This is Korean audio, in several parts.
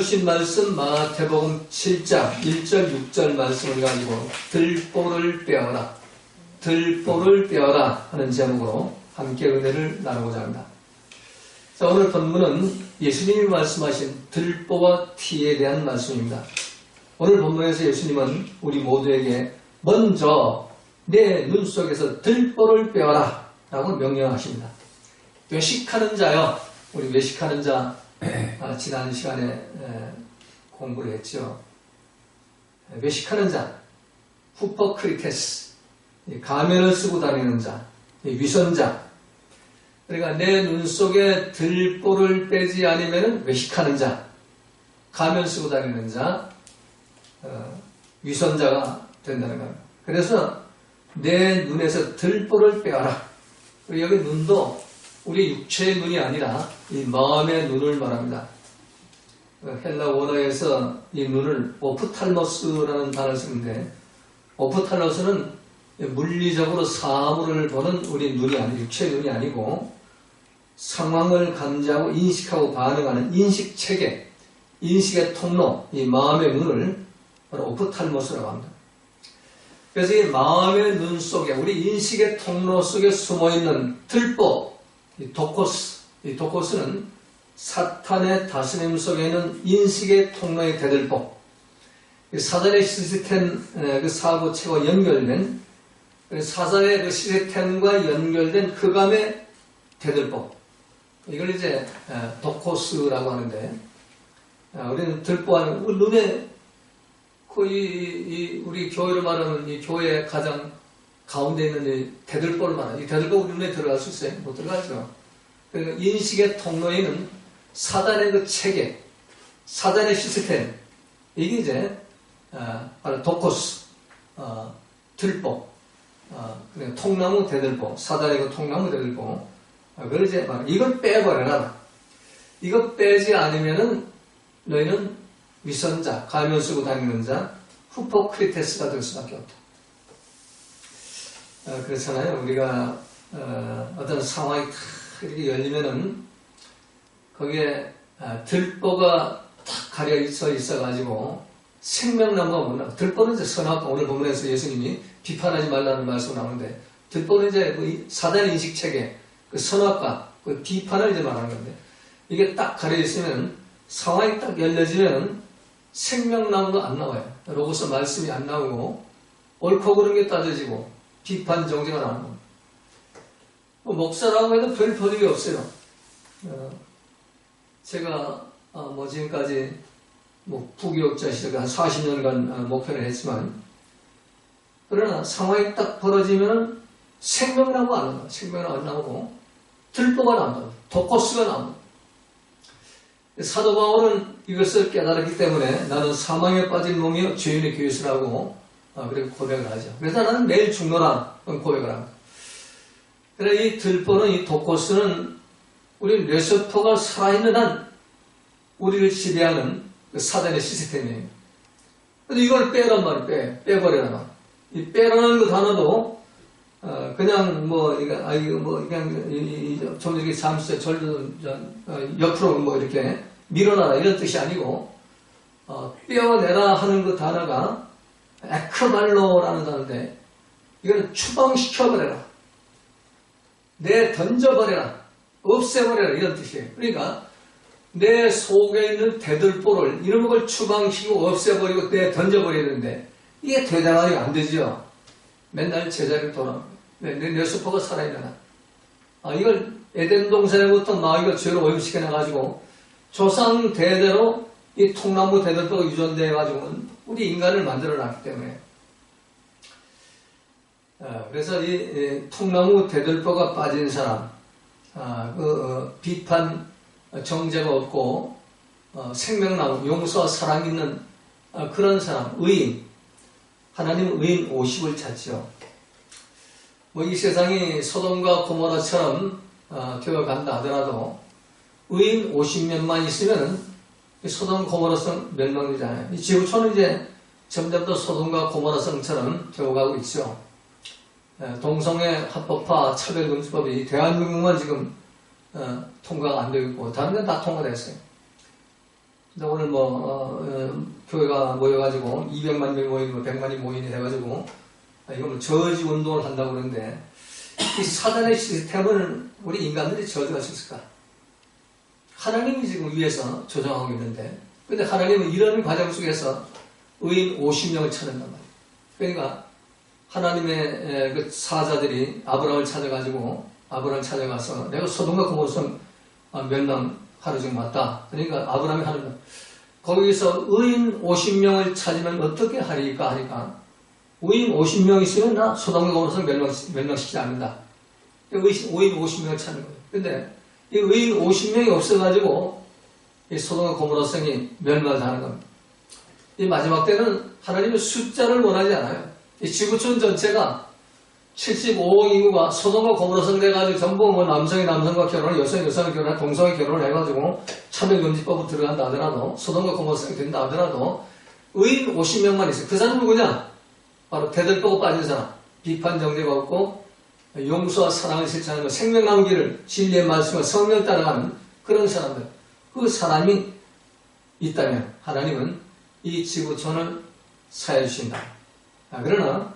주신 말씀 마태복음 7장 1절 6절 말씀을 가지고 들보를 빼어라, 들보를 빼어라 하는 제목으로 함께 은혜를 나누고자 합니다. 자, 오늘 본문은 예수님이 말씀하신 들보와 티에 대한 말씀입니다. 오늘 본문에서 예수님은 우리 모두에게 먼저 내 눈 속에서 들보를 빼어라 라고 명령하십니다. 외식하는 자요, 우리 외식하는 자 지난 시간에 공부를 했죠. 외식하는 자, 후퍼크리테스, 가면을 쓰고 다니는 자, 위선자. 그러니까 내 눈 속에 들보를 빼지 않으면 외식하는 자, 가면 쓰고 다니는 자, 위선자가 된다는 겁니다. 그래서 내 눈에서 들보를 빼어라. 여기 눈도 우리 육체의 눈이 아니라 이 마음의 눈을 말합니다. 헬라 원어에서 이 눈을 오프탈모스라는 단어를 쓰는데, 오프탈모스는 물리적으로 사물을 보는 우리 눈이 아니고, 육체의 눈이 아니고 상황을 감지하고 인식하고 반응하는 인식체계, 인식의 통로, 이 마음의 눈을 바로 오프탈모스라고 합니다. 그래서 이 마음의 눈 속에, 우리 인식의 통로 속에 숨어있는 들보, 이 도코스는 사탄의 다스림 속에 있는 인식의 통로의 대들보, 사단의 시스템, 그 사고체와 연결된, 사단의 그 시스템과 연결된 흑암의 대들보, 이걸 이제 도코스라고 하는데, 우리는 들보하는 눈에 거의 우리 교회를 말하는 이 교회 가장 가운데 있는 이 대들보를 말하는, 이 대들보 우리 눈에 들어갈 수 있어요? 못 들어가죠. 그러니까 인식의 통로에는 사단의 그 체계, 사단의 시스템, 이게 이제 바로 도코스, 들보, 그러니까 통나무 대들보, 사단의 그 통나무 대들보, 그걸 이제 이걸 빼버려라. 이거 빼지 않으면은 너희는 위선자, 가면 쓰고 다니는 자, 후포크리테스가 될 수밖에 없다. 그렇잖아요. 우리가 어떤 상황이 탁 이렇게 열리면은 거기에 들보가 탁 가려져 있어가지고 생명나무가 못 나와. 들보는 이제 선악과, 오늘 본문에서 예수님이 비판하지 말라는 말씀 나오는데, 들보는 이제 그 사단의 인식체계, 그 선악과, 그 비판을 이제 말하는 건데, 이게 딱 가려 있으면 상황이 딱 열려지면 생명나무가 안 나와요. 로고스 말씀이 안 나오고 옳고 그른 게 따져지고 비판 정죄가 나오는 겁니다. 목사라고 해도 별 도움이 없어요. 제가 지금까지 부교육자 시절에 한 40년간 목회를 했지만, 그러나 상황이 딱 벌어지면 생명나무가 안 나와요. 생명나무가 안 나오고 들보가 나온다. 도코스가 나온다. 사도 바울은 이것을 깨달았기 때문에 나는 사망에 빠진 몸이요 죄인의 교회수라고 그렇게 고백을 하죠. 그래서 나는 매일 죽노라 고백을 합니다. 그래서 이 들보는, 이 도코스는 우리 뇌세포가 살아있는 한 우리를 지배하는 그 사단의 시스템이에요. 근데 이걸 빼란 말이에요. 빼버리란 말. 이 빼라는 그 단어도 그냥 그냥 좀 이렇게 잠시 옆으로 이렇게 밀어놔라 이런 뜻이 아니고, 빼어내라 하는 그 단어가 에크발로라는 단어인데, 이거는 추방시켜버려라, 던져버려라, 없애버려라 이런 뜻이에요. 그러니까 내 속에 있는 대들보를, 이런 걸 추방시키고 없애버리고 던져버려야 되는데, 이게 되다가 안 되죠. 맨날 제자리를 돌아옵니다. 내 뇌세포가 살아있는 한. 이걸 에덴 동산에부터 마귀가 죄로 오염시켜놔가지고 조상 대대로 이 통나무 대들보가 유전돼가지고는 우리 인간을 만들어놨기 때문에, 그래서 이 통나무 대들보가 빠진 사람, 비판 정죄가 없고 생명나무, 용서와 사랑이 있는 그런 사람, 의인, 하나님은 의인 50을 찾죠. 이 세상이 소돔과 고모라처럼 되어간다 하더라도 의인 50명만 있으면 소돔 고모라성 멸망되잖아요. 이 지구촌은 이제 점점 더 소돔과 고모라성처럼 되어가고 있죠. 동성애 합법화 차별금지법이 대한민국만 지금 통과가 안 되고 있고 다른 데는 다 통과됐어요. 근데 오늘 교회가 모여가지고 200만 명이 모이고 100만이 모이니 해가지고 이거 뭐 저지 운동을 한다고 그러는데 이 사단의 시스템을 우리 인간들이 저지할 수 있을까? 하나님이 지금 위에서 조정하고 있는데 근데 하나님은 이런 과정 속에서 의인 50명을 찾는단 말이에요. 그러니까 하나님의 그 사자들이 아브라함을 찾아가서 내가 소돔과 고모성 멸망하루 중 맞다. 그러니까 아브라함이 하는 거. 거기서 의인 50명을 찾으면 어떻게 하리까 하니까 의인 50명 있으면 나 소돔과 고모성 멸망시키지 않는다. 의인 50명을 찾는 거예요. 근데 이 의인 50명이 없어가지고 이 소돔과 고모성이 멸망하는 겁니다. 이 마지막 때는 하나님의 숫자를 원하지 않아요. 이 지구촌 전체가 75억 인구가 소돔과 고모라성 돼가지고 전부 남성이 남성과 결혼을, 여성이 여성과 결혼을, 동성이 결혼을 해가지고 차별금지법으로 들어간다 하더라도 소돔과 고모라성이 된다 하더라도 의인 50명만 있어요. 그 사람 누구냐? 바로 대들보고 빠진 사람, 비판 정죄가 없고 용서와 사랑을 실천하는 생명 나누기를 진리의 말씀과 성령 따라가는 그런 사람들. 그 사람이 있다면 하나님은 이 지구촌을 사해 주신다. 그러나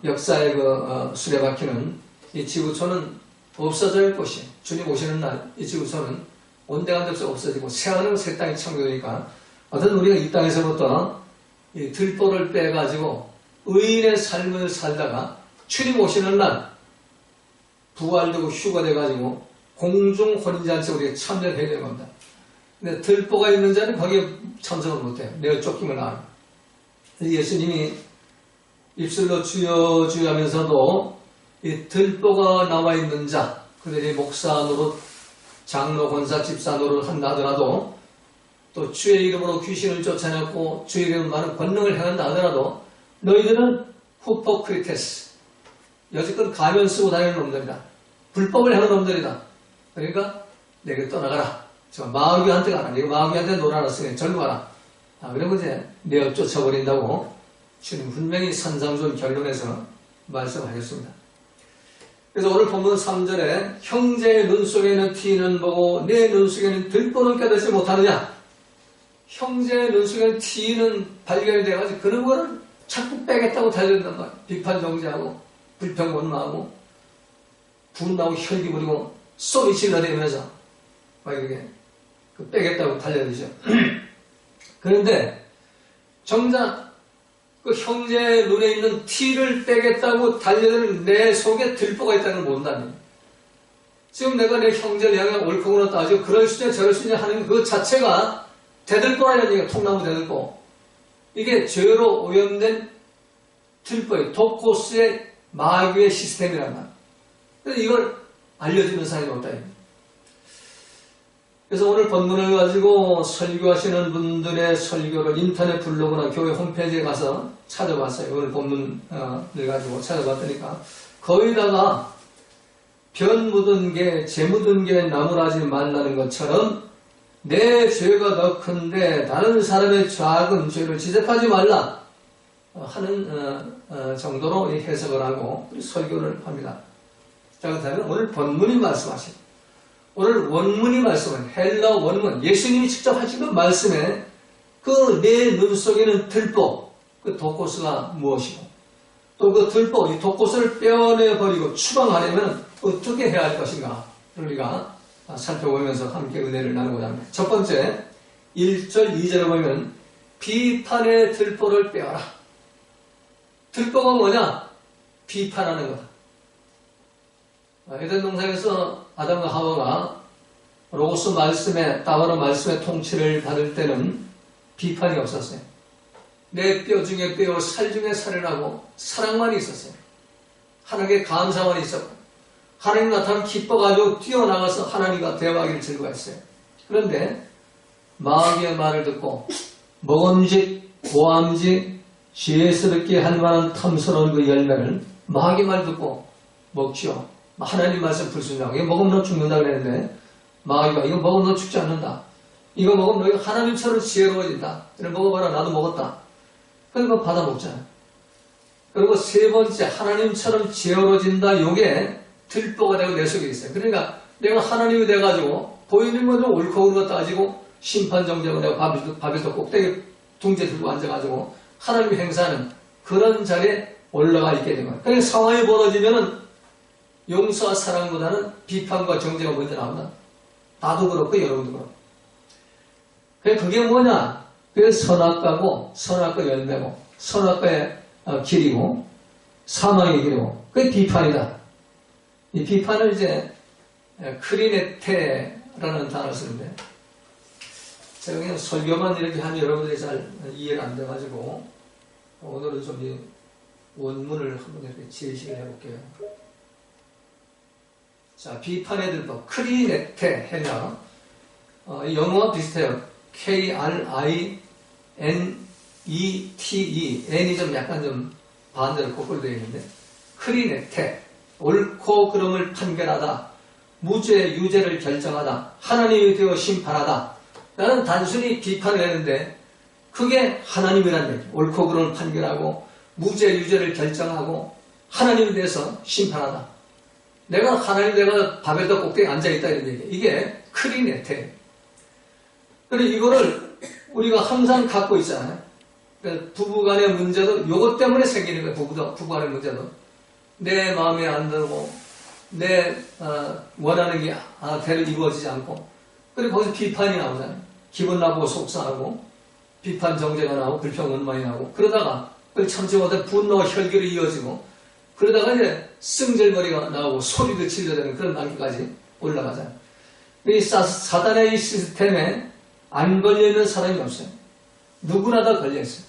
역사의 수레바퀴는 이 지구촌은 없어질 것이 주님 오시는 날 이 지구촌은 온데간데 없어지고 새하늘과 새 땅이 창조되니까 어떤 우리가 이 땅에서부터 이 들보를 빼가지고 의인의 삶을 살다가 주님 오시는 날 부활되고 휴가 돼가지고 공중 혼인잔치에 우리가 참여해야 되는 겁니다. 근데 들보가 있는 자는 거기에 참석을 못해요. 내가 쫓김을 나요. 예수님이 입술로 주여 주여 하면서도 이 들보가 나와 있는 자, 그들이 목사 노릇, 장로, 권사, 집사 노릇을 한다 하더라도 또 주의 이름으로 귀신을 쫓아냈고 주의 이름으로 많은 권능을 행한다 하더라도 너희들은 후포크리테스, 여지껏 가면 쓰고 다니는 놈들이다. 불법을 하는 놈들이다. 그러니까 내게 떠나가라. 마귀한테 가라. 네가 마귀한테 놀아놨으니 절로 가라. 그러면 이제 내어 쫓아버린다고 주님 분명히 산상수훈 결론에서 말씀하셨습니다. 그래서 오늘 본문 3절에 형제의 눈 속에는 티는 뭐고 내 눈 속에는 들보는 깨닫지 못하느냐. 형제의 눈 속에는 티는 발견이 돼가지고 그런 거를 자꾸 빼겠다고 달려든단 말이에요. 비판 정죄하고 불평원망하고 분나고 혈기 부리고 소리 질러대면서 막 이렇게 빼겠다고 달려들죠. 그런데 정작 그 형제의 눈에 있는 티를 빼겠다고 달려드는 내 속에 들보가 있다는 걸 모른다니. 지금 내가 내 형제를 향해 옳고그르나 따지고 그럴 수 있냐 저럴 수 있냐 하는 그 자체가 대들보라는 얘기가 통나무 대들보. 이게 죄로 오염된 들보의 독고스의 마귀의 시스템이란 말이야. 그래서 이걸 알려주는 사람이 없다. 그래서 오늘 본문을 가지고 설교하시는 분들의 설교를 인터넷 블로그나 교회 홈페이지에 가서 찾아봤어요. 오늘 본문을 가지고 찾아봤더니까 거기다가 변 묻은 게, 재 묻은 게 나무라지 말라는 것처럼 내 죄가 더 큰데 다른 사람의 작은 죄를 지적하지 말라 하는 정도로 해석을 하고 설교를 합니다. 자, 그렇다면 오늘 본문이 말씀하십니다. 오늘 원문이 말씀은 헬라 원문, 예수님이 직접 하신 그 말씀에 그 내 눈 속에는 들보, 그 독고스가 무엇이고 또 그 들보, 이 독고스를 빼어내버리고 추방하려면 어떻게 해야 할 것인가 우리가 살펴보면서 함께 은혜를 나누고자 합니다. 첫 번째 1절, 2절에 보면 비판의 들보를 빼어라. 들보가 뭐냐? 비판하는 거다. 에덴 동산에서 아담과 하와가 로고스 말씀에, 따바로 말씀의 통치를 받을 때는 비판이 없었어요. 내 뼈 중에 뼈, 살 중에 살을 하고 사랑만 있었어요. 하나님께 감사만 있었고 하나님 나타나면 기뻐가지고 뛰어나가서 하나님과 대화하기를 즐거워했어요. 그런데 마귀의 말을 듣고 먹음직, 고함직, 죄스럽게 할 만한 탐스러운 그 열매를 마귀 말 듣고 먹지요. 하나님 말씀 불순종하고 이거 먹으면 너 죽는다 그랬는데 마귀가 이거 먹으면 너 죽지 않는다. 이거 먹으면 너희가 하나님처럼 지혜로워진다. 이거 먹어봐라. 나도 먹었다. 그러니까 받아 먹잖아요. 그리고 세 번째 하나님처럼 지혜로워진다. 요게 들보가 되고 내 속에 있어요. 그러니까 내가 하나님이 돼가지고 보이는 것도 옳고 그르고 따지고 심판 정죄고 내가 바벨탑 꼭대기 둥지 들고 앉아가지고 하나님이 행사하는 그런 자리에 올라가 있게 된 거예요. 그러니까 상황이 벌어지면은 용서와 사랑보다는 비판과 정죄가 먼저 나온다. 나도 그렇고 여러분도 그렇고. 그게 뭐냐? 그게 선악과고 선악과 열매고 선악과의 길이고 사망의 길이고 그게 비판이다. 이 비판을 이제 크리네테라는 단어를 쓰는데 제가 그냥 설교만 이렇게 하면 여러분들이 잘 이해가 안 돼가지고 오늘은 좀 이 원문을 한번 이렇게 제시를 해볼게요. 자, 비판의 들법 크리네테 해냐 영어와 비슷해요. KRINETE N이 좀 약간 좀 반대로 거꾸로 되어 있는데 크리네테 옳고 그름을 판결하다 무죄 유죄를 결정하다 하나님이 되어 심판하다 나는 단순히 비판을 했는데 그게 하나님이라는 얘기 옳고 그름을 판결하고 무죄 유죄를 결정하고 하나님에 대해서 심판하다 내가 하나님 내가 바벨탑 꼭대기에 앉아있다 이런 얘기 이게 크리네테 그리고 이거를 우리가 항상 갖고 있잖아요. 부부간의 문제도 이것 때문에 생기는 거예요. 부부간의 문제도 내 마음에 안 들고 내 원하는 게 대로 이루어지지 않고 그리고 거기서 비판이 나오잖아요. 기분 나쁘고 속상하고 비판 정죄가 나오고 불평 원망이 나오고 그러다가 그걸 참지 못해 분노와 혈기로 이어지고 그러다가 이제 승질머리가 나오고 소리도 질러대는 그런 단계까지 올라가잖아요. 이 사단의 이 시스템에 안 걸려있는 사람이 없어요. 누구나 다 걸려있어요.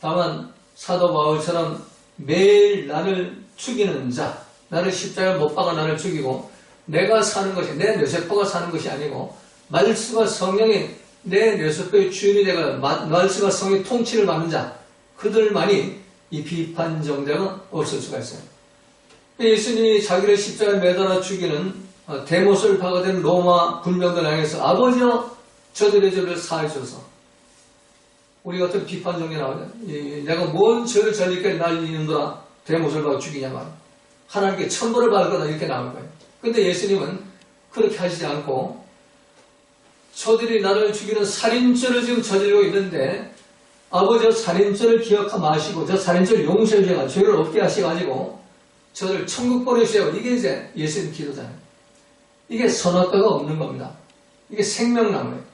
다만 사도 바울처럼 매일 나를 죽이는 자 나를 십자가에 못 박아 나를 죽이고 내가 사는 것이 내 뇌세포가 사는 것이 아니고 말씀과 성령이 내 뇌세포의 주인이 되고 말씀과 성령의 통치를 받는 자 그들만이 이 비판 정죄가 없을 수가 있어요. 예수님이 자기를 십자가에 매달아 죽이는 대못을 박아된 로마 군병들 향해서 아버지여 저들의 죄를 사해 주소서. 우리 같은 비판 정죄 나오냐? 내가 뭔 죄를 저리게 날 이는도라 대못을 박아 죽이냐 말. 하나님께 천벌을 받을 거다 이렇게 나올 거예요. 근데 예수님은 그렇게 하시지 않고 저들이 나를 죽이는 살인죄를 지금 저지르고 있는데 아버지 살인죄를 기억하지 마시고 저 살인죄를 용서해 주셔서 죄를 없게 하셔가지고 저를 천국 보내주세요. 이게 이제 예수님 기도잖아요. 이게 선악과가 없는 겁니다. 이게 생명나무예요.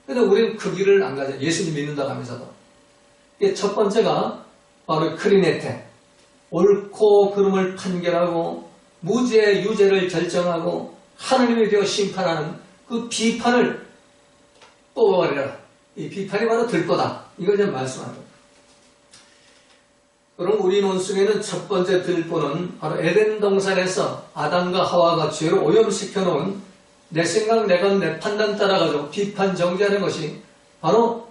그런데 우리는 그 길을 안 가죠. 예수님 믿는다고 하면서도. 이게 첫 번째가 바로 크리네테. 옳고 그름을 판결하고 무죄 유죄를 결정하고 하나님이 되어 심판하는 그 비판을 뽑아버리라. 이 비판이 바로 들보다. 이걸 좀 말씀하는 겁니다. 그럼 우리 논숭에는 첫 번째 들보는 바로 에덴 동산에서 아담과 하와가 죄로 오염시켜 놓은 내 생각, 내 판단 따라가지고 비판 정죄하는 것이 바로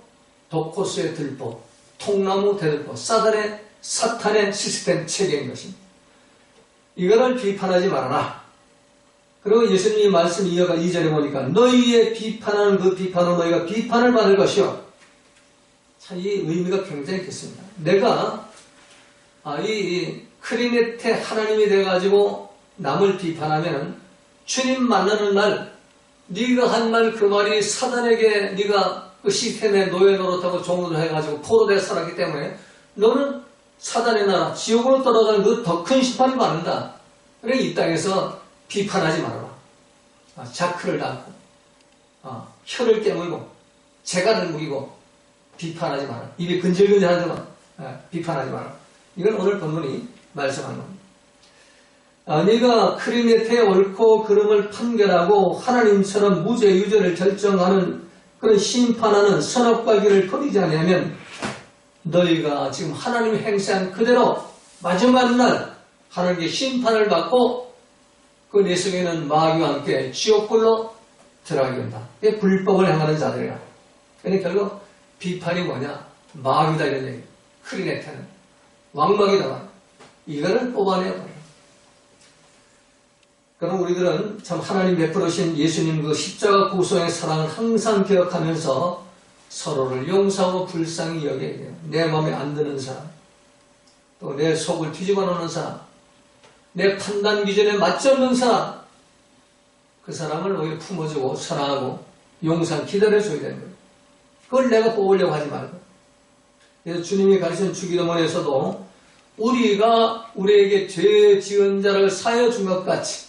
도코스의 들보, 통나무 대들보, 사탄의 시스템 체계인 것입니다. 이거를 비판하지 말아라. 그리고 예수님이 말씀 이어가 2절에 보니까 너희의 비판하는 그 비판으로 너희가 비판을 받을 것이요. 참 이 의미가 굉장히 깊습니다. 내가 이 크리네테 하나님이 돼가지고 남을 비판하면 주님 만나는 날 네가 한 말 그 말이 사단에게 네가 그 시스템에 노예 노릇하고 종으로 해가지고 포로되어 살았기 때문에 너는 사단의 나라 지옥으로 떨어가는 그 더 큰 심판을 받는다. 그래 이 땅에서 비판하지 말아라. 자크를 닫고 혀를 깨물고 재간을 무기고 비판하지 마라. 입이 근질근질하는 동안 비판하지 마라. 이건 오늘 본문이 말씀하는 겁니다. 네가 크리네테에 옳고 그름을 판결하고 하나님처럼 무죄 유죄를 결정하는 그런 심판하는 선악과 길을 버리지 않으면 너희가 지금 하나님이 행세한 그대로 마지막 날 하나님께 심판을 받고 그 내 속에는 마귀와 함께 지옥불로 들어가게 된다. 이게 불법을 행하는 자들이라. 그러니까 결국 비판이 뭐냐? 마귀다 이런 얘기. 크리네테는 왕마귀다. 이거를 뽑아내버려요. 그럼 우리들은 참 하나님 베풀으신 예수님 그 십자가 고소의 사랑을 항상 기억하면서 서로를 용서하고 불쌍히 여겨야 돼요. 내 마음에 안 드는 사람, 또 내 속을 뒤집어 놓는 사람, 내 판단 기준에 맞지 않는 사람, 그 사람을 오히려 품어주고 사랑하고 용서 기다려줘야 되는 거예요. 그걸 내가 뽑으려고 하지 말고. 그래서 주님이 가르치는 주기도문에서도 우리가 우리에게 죄 지은 자를 사하여 준 것 같이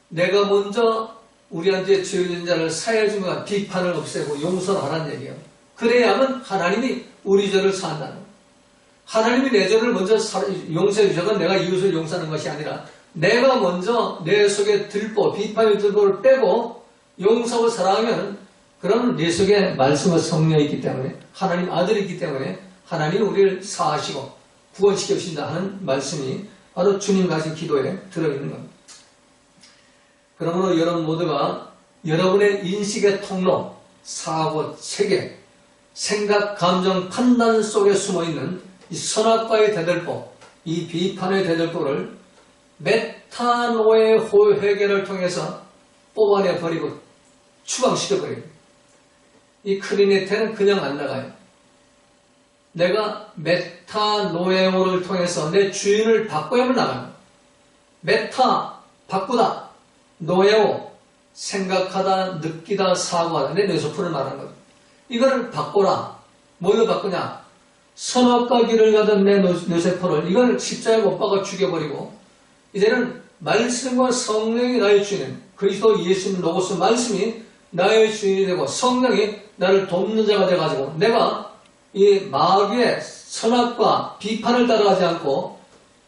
내가 먼저 우리한테 죄 지은 자를 사하여 준 것 같이 비판을 없애고 용서를 하라는 얘기예요. 그래야만 하나님이 우리 죄를 사한다는 거예요. 하나님이 내 죄를 먼저 용서해 주셔서 내가 이웃을 용서하는 것이 아니라 내가 먼저 내 속에 들보, 비판의 들보를 빼고 용서하고 사랑하면 그럼 내 속에 말씀과 성령이 있기 때문에 하나님 아들이 있기 때문에 하나님 우리를 사하시고 구원시켜 주신다 하는 말씀이 바로 주님 가신 기도에 들어있는 겁니다. 그러므로 여러분 모두가 여러분의 인식의 통로, 사고, 체계, 생각, 감정, 판단 속에 숨어있는 이 선악과의 대들보, 이 비판의 대들보를 메타노의 회개를 통해서 뽑아내버리고 추방시켜버려요. 이 크리네테는 그냥 안 나가요. 내가 메타노에오를 통해서 내 주인을 바꿔야만 나가요. 메타, 바꾸다. 노에오, 생각하다, 느끼다, 사고하다. 내 뇌소풀을 말하는 거예요. 이거를 바꿔라. 뭘로 바꾸냐? 선악과 길을 가던 내 뇌세포를 이걸 십자가에 못 박아 죽여버리고 이제는 말씀과 성령이 나의 주인, 그리스도 예수님 로고스 말씀이 나의 주인이 되고 성령이 나를 돕는 자가 돼가지고 내가 이 마귀의 선악과 비판을 따라가지 않고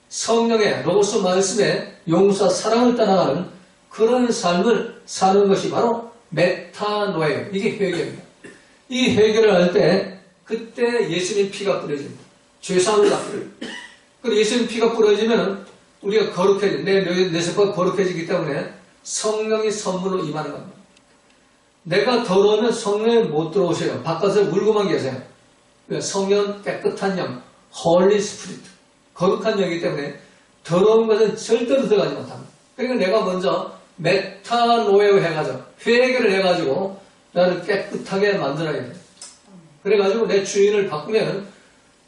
성령의 로고스 말씀의 용서 사랑을 따라가는 그런 삶을 사는 것이 바로 메타노예요. 이게 회개입니다. 이 회개를 할 때 그때 예수님 피가 뿌려집니다. 죄사함을 갚아요. 그리고 예수님 피가 뿌려지면 우리가 거룩해져. 내 세포가 거룩해지기 때문에 성령이 선물로 임하는 겁니다. 내가 더러우면 성령이 못 들어오셔요. 바깥에 물고만 계세요. 성령 깨끗한 영, 홀리 스피리트, 거룩한 영이기 때문에 더러운 것은 절대로 들어가지 못합니다. 그러니까 내가 먼저 메타노에오 해가지고 회개를 해가지고 나를 깨끗하게 만들어야 돼요. 그래가지고 내 주인을 바꾸면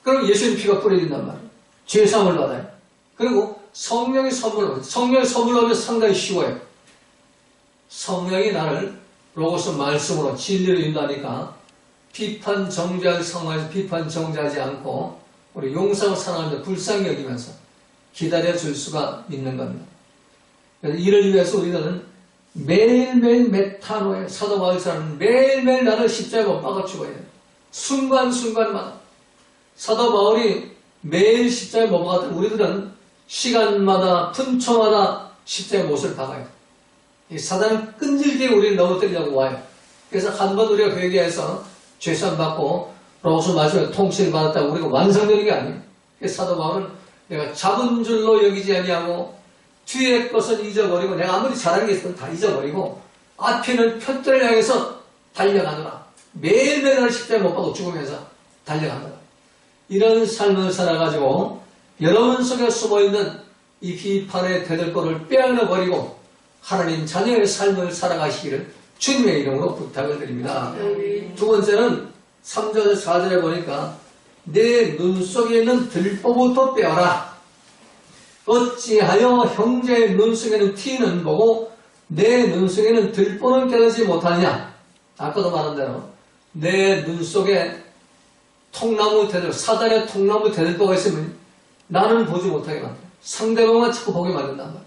그럼 예수님 피가 뿌려진단 말이에요. 죄사함을 받아요. 그리고 성령의 선물로 하면 상당히 쉬워요. 성령이 나를 로고스 말씀으로 진리로 인도하니까 비판 정죄할 성화에서 비판 정죄하지 않고 우리 용서하고 사랑하면서 불쌍히 여기면서 기다려줄 수가 있는 겁니다. 그래서 이를 위해서 우리는 매일매일 메타노에 사도 바울처럼 매일매일 나를 십자가에 못 박아 죽어야 돼요. 순간순간마다 사도 바울이 매일 십자가에 못 박았던 우리들은 시간마다 분초마다 십자가에 못을 박아요. 이 사단은 끈질기게 우리를 넘어뜨리려고 와요. 그래서 한번 우리가 회개해서 죄산 받고 로고스 말씀에 통치를 받았다고 우리가 완성되는 게 아니에요. 그래서 사도 바울은 내가 잡은 줄로 여기지 아니하고 뒤에 것은 잊어버리고 내가 아무리 잘하는 게 있으면 다 잊어버리고 앞에는 표대를 향해서 달려가노라. 매일매일 나를 십자가에 못 박고 죽으면서 달려가노라. 이런 삶을 살아가지고 여러분 속에 숨어있는 이 비판의 대들보를 빼앗아버리고 하나님 자녀의 삶을 살아가시기를 주님의 이름으로 부탁을 드립니다. 두 번째는 3절 4절에 보니까 내 눈 속에 있는 들보부터 빼어라. 어찌하여 형제의 눈 속에는 티는 보고 내 눈 속에는 들보는 깨닫지 못하느냐. 아까도 말한 대로 내 눈 속에 통나무 대들보, 사단의 통나무 대들보가 있으면 나는 보지 못하게 만들어. 상대방만 자꾸 보게 만든단 말이야.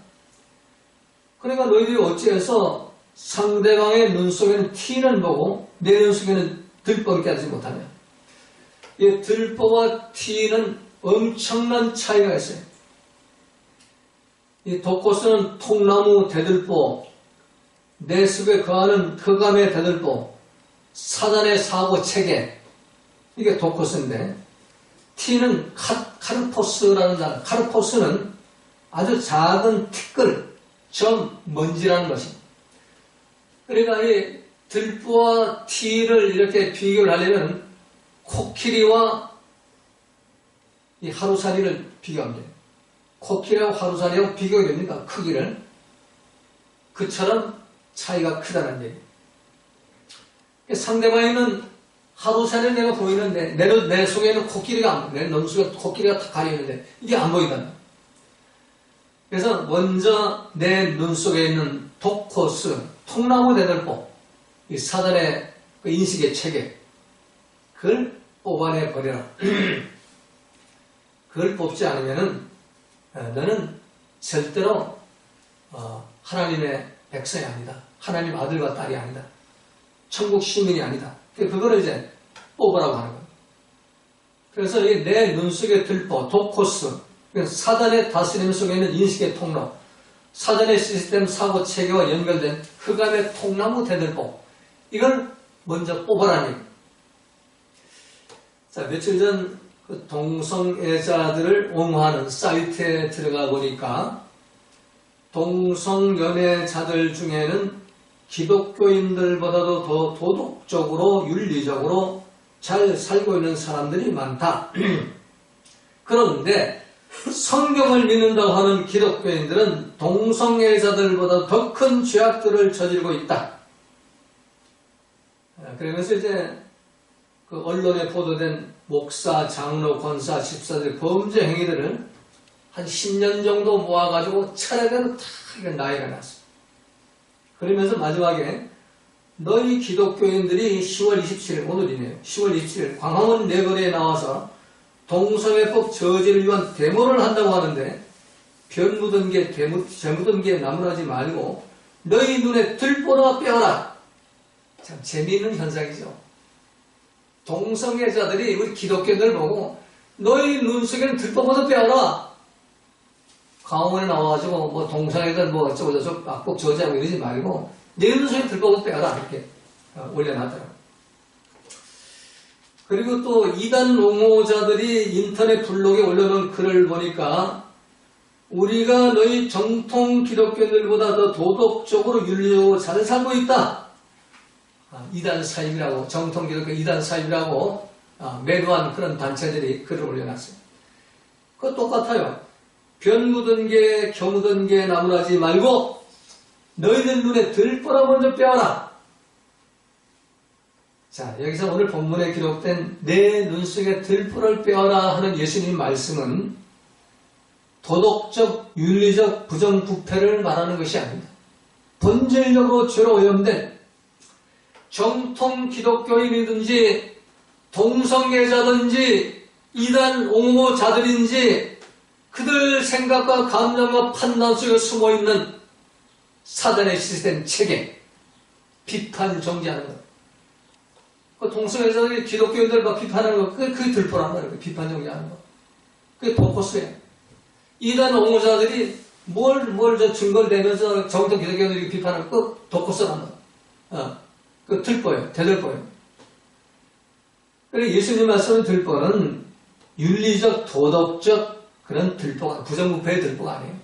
그러니까 너희들이 어찌해서 상대방의 눈 속에는 티는 보고 내 눈 속에는 들보를 깨닫지 못하냐. 이 들보와 티는 엄청난 차이가 있어요. 이 독고스는 통나무 대들보, 내 속에 거하는 흑암의 대들보, 사단의 사고 체계, 이게 독고스인데, 티는 카르포스라는 단어, 카르포스는 아주 작은 티끌, 점, 먼지라는 것입니다. 그러니까 이 들보와 티를 이렇게 비교를 하려면 코끼리와 이 하루살이를 비교하면 돼요. 코끼리하고 하루살이하고 비교가 됩니까? 크기를. 그처럼 차이가 크다는 얘기예요. 상대방에 있는 하루살이를 내가 보이는데 내 속에 있는 코끼리가 내 눈 속에 코끼리가 다 가려있는데 이게 안 보인다는 거예요. 그래서 먼저 내 눈 속에 있는 독코스, 통나무 대들보, 이 사단의 그 인식의 체계, 그걸 뽑아내 버려라. 그걸 뽑지 않으면은 너는 절대로 하나님의 백성이 아니다. 하나님 아들과 딸이 아니다. 천국 시민이 아니다. 그거를 이제 뽑으라고 하는 거예요. 그래서 이 내 눈 속의 들보, 도코스, 사단의 다스림 속에 있는 인식의 통로, 사단의 시스템 사고 체계와 연결된 흑암의 통나무 대들보, 이걸 먼저 뽑아라니. 자, 며칠 전 그 동성애자들을 옹호하는 사이트에 들어가 보니까 동성연애자들 중에는 기독교인들보다도 더 도덕적으로 윤리적으로 잘 살고 있는 사람들이 많다. 그런데 성경을 믿는다고 하는 기독교인들은 동성애자들보다 더 큰 죄악들을 저지르고 있다. 그러면서 이제 그 언론에 보도된 목사, 장로, 권사, 집사들의 범죄 행위들을 한 10년 정도 모아가지고 차례대로 다 나열해 놨어. 그러면서 마지막에 너희 기독교인들이 10월 27일, 오늘이네요. 10월 27일 광화문 내거리에 나와서 동성애법 저지를 위한 데모를 한다고 하는데 변 묻은 게, 재 묻은 게 나무라지 말고 너희 눈에 들보나 빼어라. 참 재미있는 현상이죠. 동성애자들이 우리 기독교인들 보고 너희 눈 속에는 들보보다 빼어라. 강원에 나와가지고 뭐 동성애들 뭐 어쩌고저쩌고 악복 저지하고 이러지 말고 내 눈 속에 들보보다 빼어라. 이렇게 올려놨더라고요. 그리고 또 이단 옹호자들이 인터넷 블로그에 올려놓은 글을 보니까 우리가 너희 정통 기독교인들보다 더 도덕적으로 윤리적으로 잘 살고 있다. 이단 사입이라고, 정통 기독교 이단 사입이라고 매도한 그런 단체들이 글을 올려놨어요. 그거 똑같아요. 변 묻은 게, 겨 묻은 게 나무라지 말고 너희들 눈에 들보라 먼저 빼어라. 자, 여기서 오늘 본문에 기록된 내 눈 속에 들보를 빼어라 하는 예수님 말씀은 도덕적, 윤리적 부정부패를 말하는 것이 아닙니다. 본질적으로 죄로 오염된 정통 기독교인이든지 동성애자든지 이단 옹호자들인지 그들 생각과 감정과 판단 속에 숨어있는 사단의 시스템 체계, 비판 정지하는 것. 그 동성애자들이 기독교인들 막 비판하는 거, 그게 들보란 말이에요. 비판 정지하는 거. 그게 도코스예요. 이단 옹호자들이 뭘 증거를 대면서 정통 기독교인들이 비판하는 거, 그 도코스란 말이에요. 그 들보예요. 대들보예요. 그리고 예수님 말씀의 들보는 윤리적, 도덕적 그런 들보가, 부정부패의 들보가 아니에요.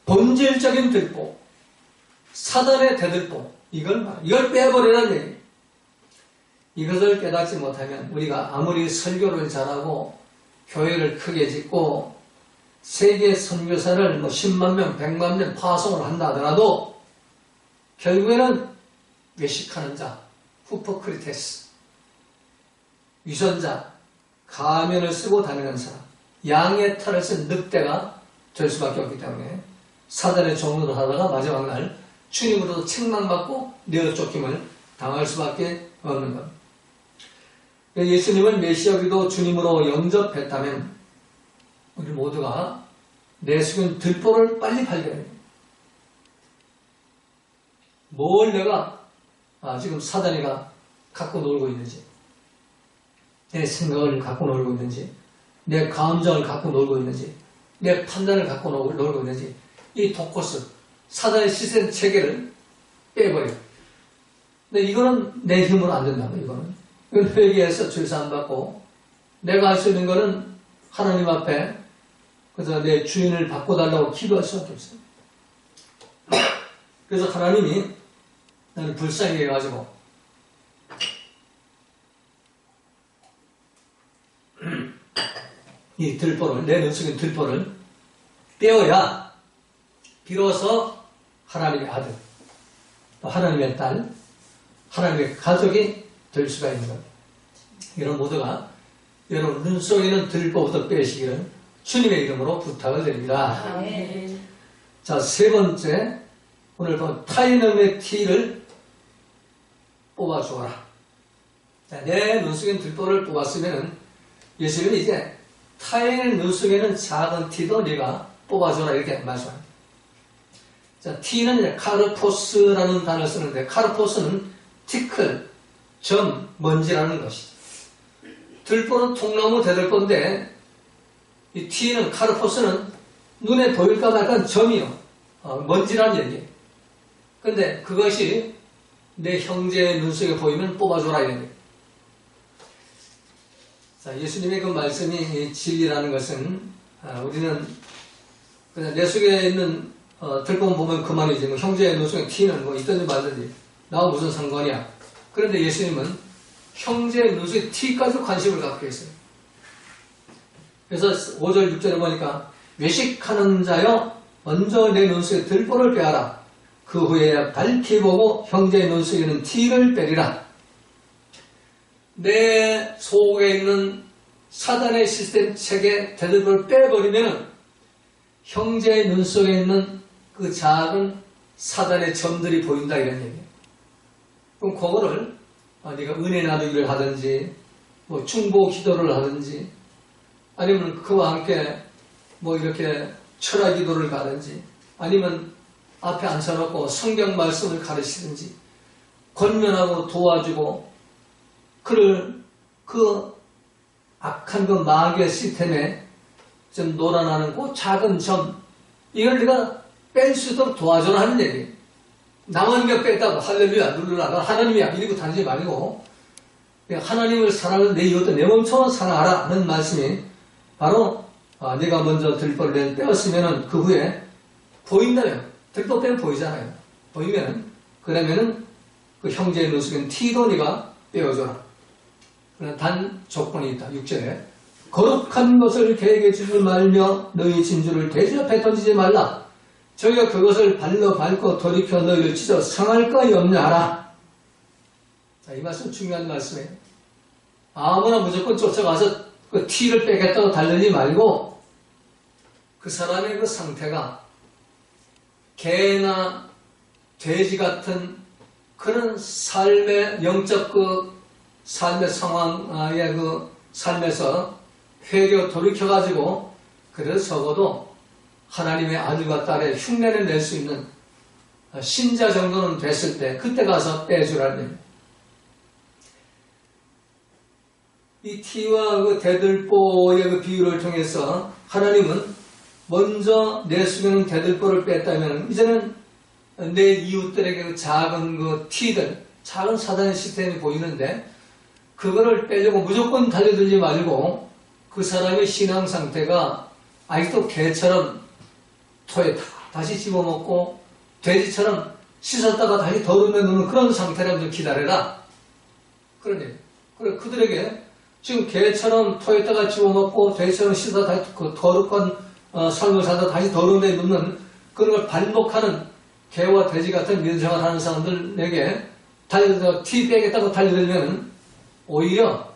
본질적인 들보, 사단의 대들보, 이걸 빼버리라는 얘기예요. 이것을 깨닫지 못하면 우리가 아무리 설교를 잘하고 교회를 크게 짓고 세계 선교사를 10만 명, 100만 명 파송을 한다 하더라도 결국에는 외식하는 자, 후포크리테스, 위선자, 가면을 쓰고 다니는 사람, 양의 탈을 쓴 늑대가 될 수밖에 없기 때문에 사단의 종로를 하다가 마지막 날 주님으로도 책망받고 내어 쫓김을 당할 수밖에 없는 것. 예수님을 메시아기도 주님으로 영접했다면 우리 모두가 내 속에 들보를 빨리 발견해야 됩니다. 뭘 내가 지금 사단이가 갖고 놀고 있는지, 내 생각을 갖고 놀고 있는지, 내 감정을 갖고 놀고 있는지, 내 판단을 갖고 놀고 있는지, 이 도코스, 사단의 시스템 체계를 빼버려요. 근데 이거는 내 힘으로 안 된다고, 이거는 회개해서 죄사함 받고 내가 할 수 있는 거는 하나님 앞에 그래서 내 주인을 바꿔달라고 기도할 수밖에 없어요. 그래서 하나님이 나를 불쌍히 해가지고 이 들보를, 내 눈 속에 들보를 떼어야 비로소 하나님의 아들, 또 하나님의 딸, 하나님의 가족이 될 수가 있는 겁니다. 이런 모두가 여러분 눈 속에 있는 들보부터 빼시기를 주님의 이름으로 부탁을 드립니다. 아멘. 자, 세 번째, 오늘 본 타이넘의 T를 뽑아주어라. 자, 내 눈 속에 들보를 뽑았으면 예수님은 이제 타인의 눈 속에는 작은 티도 네가 뽑아줘라 이렇게 말씀합니다. 자, 티는 이제 카르포스라는 단어를 쓰는데 카르포스는 티클, 점, 먼지라는 것이죠. 들보는 통나무 대들보인데 이 티는 카르포스는 눈에 보일까 말까 점이요. 먼지라는 얘기예요. 근데 그것이 내 형제의 눈 속에 보이면 뽑아줘라 이런 얘기예요. 자, 예수님의 그 말씀이 진리라는 것은 우리는 그냥 내 속에 있는 들보 보면 그만이지 뭐 형제의 눈 속에 티는 뭐 있든지 말든지 나와 무슨 상관이야. 그런데 예수님은 형제의 눈 속에 티까지 관심을 갖고 있어요. 그래서 5절 6절에 보니까 외식하는 자여 먼저 내 눈 속에 들보를 빼어라. 그 후에 밝히 보고 형제의 눈 속에 있는 티를 빼리라. 내 속에 있는 사단의 시스템 체계 대들보를 빼버리면 형제의 눈 속에 있는 그 작은 사단의 점들이 보인다 이런 얘기예요. 그럼 그거를 네가 은혜 나누기를 하든지 뭐 중보 기도를 하든지 아니면 그와 함께 뭐 이렇게 철학 기도를 가든지 아니면 앞에 앉혀놓고 성경 말씀을 가르치든지 권면하고 도와주고 그를 그 악한 그 마귀의 시스템에 좀 놀아나는 그 작은 점 이걸 네가 뺄 수 있도록 도와줘라 하는 얘기예요. 나만 몇 뺐다고 할렐루야 누르라 하나님이야 이러고 다니지 말고 하나님을 사랑하는 내 이웃도 내 몸처럼 사랑하라 하는 말씀이 바로 네가 먼저 들보를 빼었으면 그 후에 보인다면 들보 빼면 보이잖아요. 보이면 그러면은 그 형제의 눈 속엔 티도 네가 빼어줘라. 그러나 단 조건이 있다. 6절에 거룩한 것을 계획해 주지 말며 너희 진주를 돼지 앞에 던지지 말라. 저희가 그것을 발로 밟고 돌이켜 너희를 찢어 상할까 염려하라. 자, 이 말씀 중요한 말씀이에요. 아무나 무조건 쫓아가서 그 티를 빼겠다고 달리지 말고 그 사람의 그 상태가 개나 돼지 같은 그런 삶의 영적 그 삶의 상황의 그 삶에서 회개 돌이켜가지고 그래서 적어도 하나님의 아들과 딸의 흉내를 낼 수 있는 신자 정도는 됐을 때 그때 가서 빼주라는 얘기입니다. 이 티와 그 대들보의 그 비유를 통해서 하나님은 먼저 내 속에 있는 대들보를 뺐다면 이제는 내 이웃들에게 그 작은 그 티들, 작은 사단의 시스템이 보이는데 그거를 빼려고 무조건 달려들지 말고 그 사람의 신앙 상태가 아직도 개처럼 토에 다시 집어먹고 돼지처럼 씻었다가 다시 더러움에 넣는 그런 상태라면 좀 기다려라. 그러니 그래 그들에게 지금 개처럼 토에다가 집어먹고 돼지처럼 씻어 다시 그 더럽건 삶을 살다 다시 더러움에 넣는 그런 걸 반복하는 개와 돼지 같은 민생을 하는 사람들에게 달려들어 티 빼겠다고 달려들면 오히려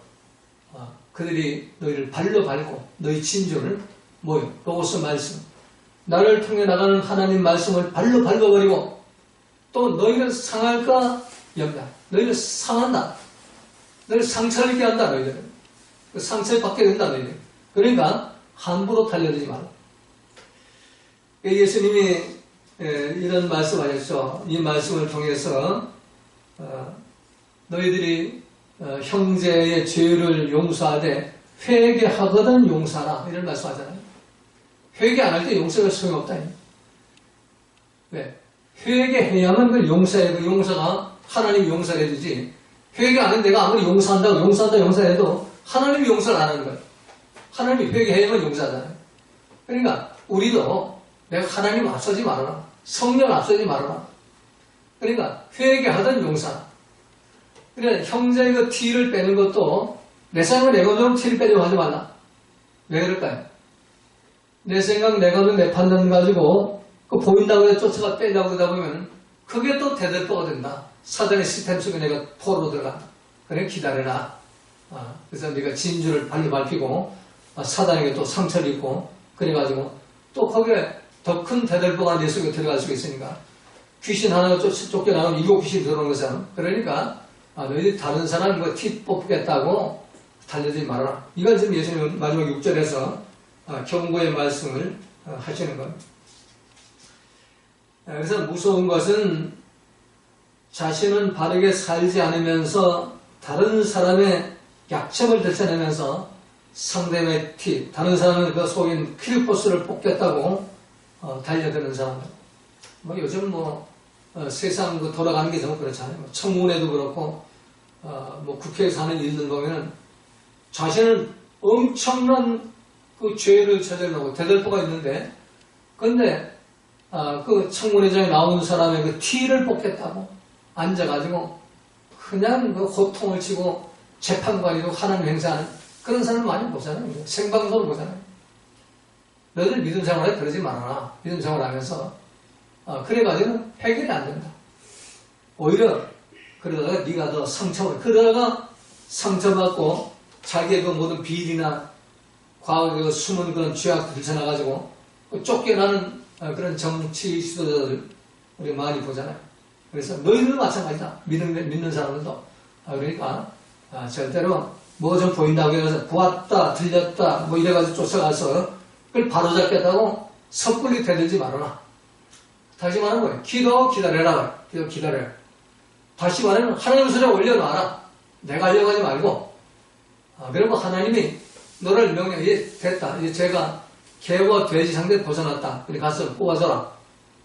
그들이 너희를 발로 밟고 너희 진주를 뭐요? 로고스 말씀 나를 통해 나가는 하나님 말씀을 발로 밟아버리고 또 너희를 상할까 염려 너희를 상한다. 너희를 상처를 입게 한다. 너희들은 그 상처를 받게 된다. 너희들. 그러니까 함부로 달려들지 마라. 예수님이 이런 말씀하셨죠. 이 말씀을 통해서 너희들이 형제의 죄를 용서하되 회개하거든 용서하라 이런 말씀하잖아요. 회개 안 할 때 용서가 소용없다. 왜? 회개해야만 그 용서해. 그 용서가 하나님이 용서를 해주지. 회개 안 하는 내가 아무리 용서해도 하나님이 용서를 안 하는 거예요. 하나님이 회개해야만 용서하잖아요. 그러니까 우리도 내가 하나님 앞서지 말아라. 성령 앞서지 말아라. 그러니까 회개하던 용서. 그러니까 형제의 그 티를 빼는 것도 내 생각 내 감정 티를 빼려고 하지 말라. 왜 그럴까요? 내 생각 내 감정 내 판단 가지고 그 보인다고 해서 쫓아가 빼려고 그러다 보면 그게 또 대들보가 된다. 사단의 시스템 속에 내가 포로 들어가. 그래 기다려라. 그래서 네가 진주를 발로 밟히고 사단에게 또 상처를 입고 그래가지고 또 거기에 더 큰 대들보가 내 속에 들어갈 수 있으니까 귀신 하나가 쫓겨나면 7 귀신이 들어오는 것처럼 그러니까 너희들이 다른 사람 이거 티 뽑겠다고 달려들지 말아라. 이걸 지금 예수님은 마지막 6절에서 경고의 말씀을 하시는 겁니다. 그래서 무서운 것은 자신은 바르게 살지 않으면서 다른 사람의 약점을 들춰내면서 상대의 티, 다른 사람은 그 속인 퀴리포스를 뽑겠다고 달려드는 사람들. 요즘 세상 돌아가는 게 너무 그렇잖아요. 청문회도 그렇고, 국회에서 하는 일들 보면은 자신은 엄청난 그 죄를 저질러고 대들보가 있는데, 근데, 그 청문회장에 나오는 사람의 그 티를 뽑겠다고 앉아가지고, 그냥 그 호통을 치고 재판관이고 하나님 행사하는 그런 사람 많이 보잖아요. 생방송을 보잖아요. 너희들 믿음 생활에 그러지 말아라. 믿음 생활하면서 그래가지고는 해결이 안 된다. 오히려 그러다가 네가 더 그러다가 상처받고 자기의 그 모든 비리나 과거의 그 숨은 그런 죄악들 들춰나가지고 쫓겨나는 그런 정치 지도자들 우리 많이 보잖아요. 그래서 너희들도 마찬가지다. 믿는 사람들도. 그러니까 절대로 뭐 좀 보인다고 해서 보았다, 들렸다, 이래가지고 쫓아가서 그걸 바로잡겠다고 섣불리 대들지 말아라. 다시 말하는 거예요. 기도하고 기다려라. 기다려라. 다시 말하면 하나님 소리에 올려놔라. 내가 하려고 하지 말고. 그리고 하나님이 너를 이제 됐다. 이제 제가 개와 돼지 상대 벗어났다. 그래 가서 뽑아줘라.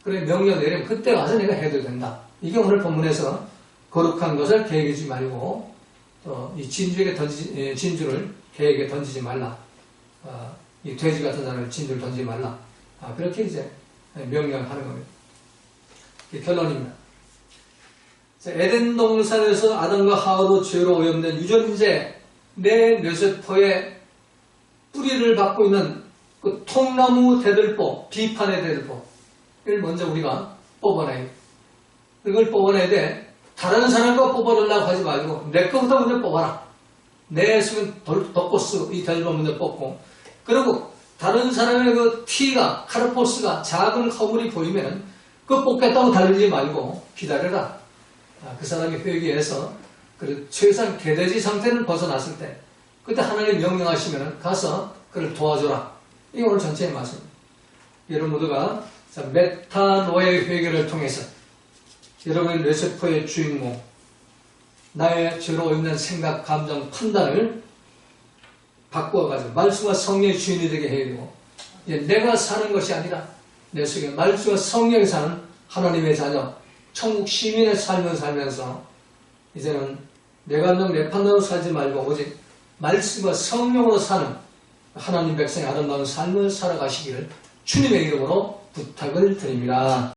그래 명령 내리면 그때 가서 내가 해도 된다. 이게 오늘 본문에서 거룩한 것을 계획하지 말고 이 진주를 계획에 던지지 말라. 이 돼지 같은 사람을 진주를 던지지 말라. 그렇게 이제 명령하는 겁니다. 이게 결론입니다. 에덴 동산에서 아담과 하와로 죄로 오염된 유전제 내 뇌세포의 뿌리를 받고 있는 그 통나무 대들보, 비판의 대들보 이걸 먼저 우리가 뽑아내야 돼. 이걸 뽑아내야 돼. 다른 사람과 뽑아달라고 하지 말고 내 거부터 먼저 뽑아라. 내 속은 덕코스 이 대들보 먼저 뽑고, 그리고 다른 사람의 그 티가, 카르포스가 작은 허물이 보이면 그거 뽑겠다고 달리지 말고 기다려라. 그 사람이 회개해서 최소한 개돼지 상태를 벗어났을 때 그때 하나님 명령하시면 가서 그를 도와줘라. 이게 오늘 전체의 말씀입니다. 여러분 모두가 메타노의 회개를 통해서 여러분의 뇌세포의 주인공, 나의 죄로 있는 생각, 감정, 판단을 바꾸어가지고 말씀과 성령의 주인이 되게 해야 되고, 내가 사는 것이 아니라 내 속에 말씀과 성령이 사는 하나님의 자녀, 천국 시민의 삶을 살면서 이제는 내 감정, 내 판단으로 살지 말고 오직 말씀과 성령으로 사는 하나님 백성의 아름다운 삶을 살아가시기를 주님의 이름으로 부탁을 드립니다.